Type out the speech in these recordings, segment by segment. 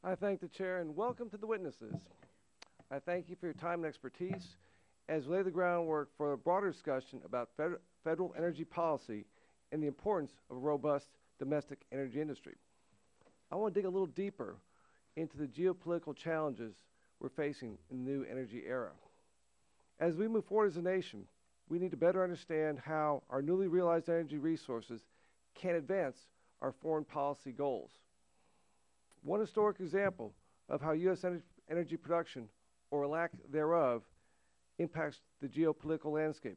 I thank the Chair and welcome to the witnesses. I thank you for your time and expertise as we lay the groundwork for a broader discussion about federal energy policy and the importance of a robust domestic energy industry. I want to dig a little deeper into the geopolitical challenges we're facing in the new energy era. As we move forward as a nation, we need to better understand how our newly realized energy resources can advance our foreign policy goals. One historic example of how U.S. energy production, or lack thereof, impacts the geopolitical landscape,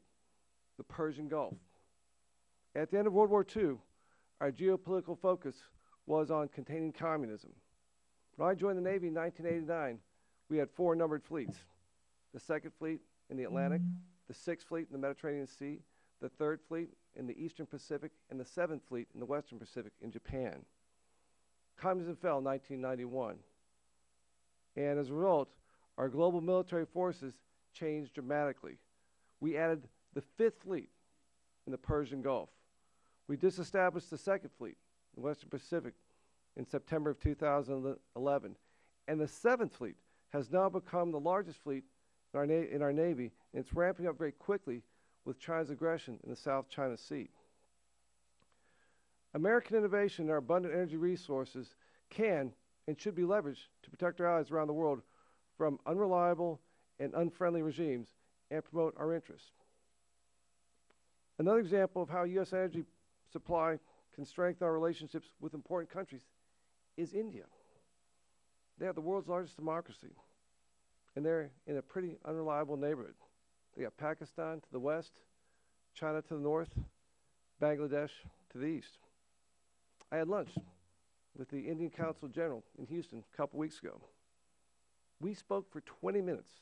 the Persian Gulf. At the end of World War II, our geopolitical focus was on containing communism. When I joined the Navy in 1989, we had 4 numbered fleets: the 2nd Fleet in the Atlantic, the 6th Fleet in the Mediterranean Sea, the 3rd Fleet in the Eastern Pacific, and the 7th Fleet in the Western Pacific in Japan. Communism fell in 1991, and as a result, our global military forces changed dramatically. We added the 5th Fleet in the Persian Gulf. We disestablished the 2nd Fleet in the Western Pacific in September of 2011, and the 7th Fleet has now become the largest fleet in our Navy, and it's ramping up very quickly with China's aggression in the South China Sea. American innovation and our abundant energy resources can and should be leveraged to protect our allies around the world from unreliable and unfriendly regimes and promote our interests. Another example of how U.S. energy supply can strengthen our relationships with important countries is India. They have the world's largest democracy, and they're in a pretty unreliable neighborhood. They got Pakistan to the west, China to the north, Bangladesh to the east. I had lunch with the Indian Consul General in Houston a couple weeks ago. We spoke for 20 minutes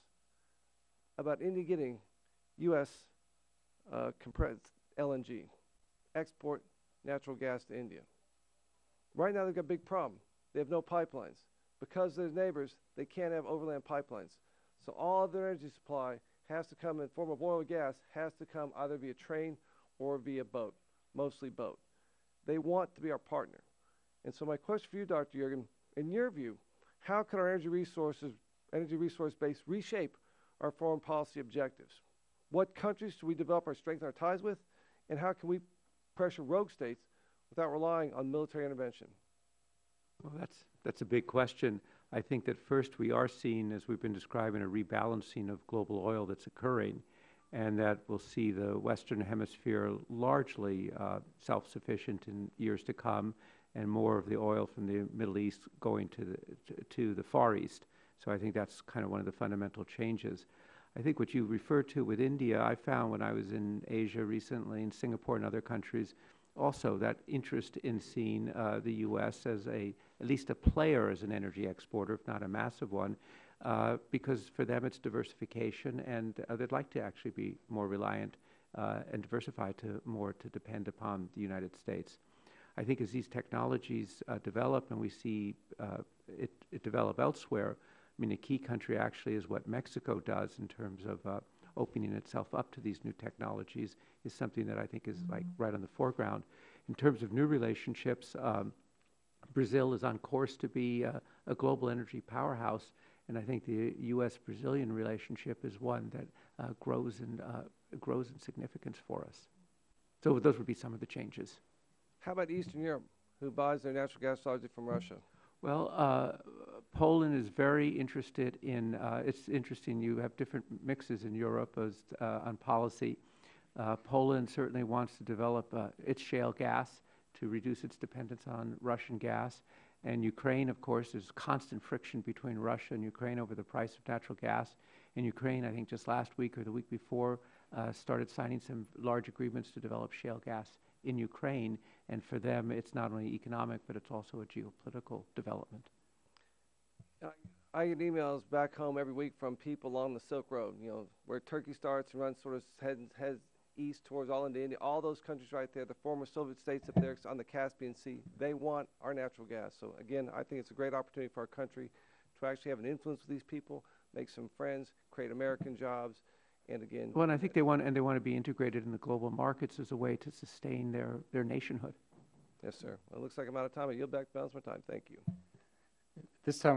about India getting U.S. Compressed LNG, export natural gas to India. Right now they've got a big problem. They have no pipelines. Because they're neighbors, they can't have overland pipelines. So all of their energy supply has to come in the form of oil or gas, has to come either via train or via boat, mostly boat. They want to be our partner. And so my question for you, Dr. Juergen, in your view, how can our energy resource base reshape our foreign policy objectives? What countries should we develop or strengthen our ties with? And how can we pressure rogue states without relying on military intervention? Well, that's a big question. I think that first we are seeing, as we've been describing, a rebalancing of global oil that's occurring, and that we'll see the Western Hemisphere largely self-sufficient in years to come, and more of the oil from the Middle East going to the Far East. So I think that's kind of one of the fundamental changes. I think what you referred to with India, I found when I was in Asia recently, in Singapore and other countries, also that interest in seeing the U.S. as at least a player as an energy exporter, if not a massive one, because for them it's diversification, and they'd like to actually be more reliant and diversified to depend upon the United States. I think as these technologies develop and we see it develop elsewhere, I mean, a key country actually is what Mexico does in terms of opening itself up to these new technologies is something that I think is like right on the foreground. In terms of new relationships, Brazil is on course to be a global energy powerhouse, and I think the U.S.-Brazilian relationship is one that grows in significance for us. So those would be some of the changes. How about Eastern Europe, who buys their natural gas largely from Russia? Well, Poland is very interested in, it's interesting, you have different mixes in Europe on policy. Poland certainly wants to develop its shale gas to reduce its dependence on Russian gas. And Ukraine, of course, there's constant friction between Russia and Ukraine over the price of natural gas. And Ukraine, I think just last week or the week before, started signing some large agreements to develop shale gas in Ukraine. And for them, it's not only economic, but it's also a geopolitical development. I get emails back home every week from people along the Silk Road, you know, where Turkey starts and runs sort of heads east towards all into India, all those countries right there, the former Soviet states up there on the Caspian Sea, they want our natural gas. So again, I think it's a great opportunity for our country to actually have an influence with these people, make some friends, create American jobs, and again. Well, and I think they want to be integrated in the global markets as a way to sustain their nationhood. Yes, sir. Well, it looks like I'm out of time. I yield back the balance of my time. Thank you. This time.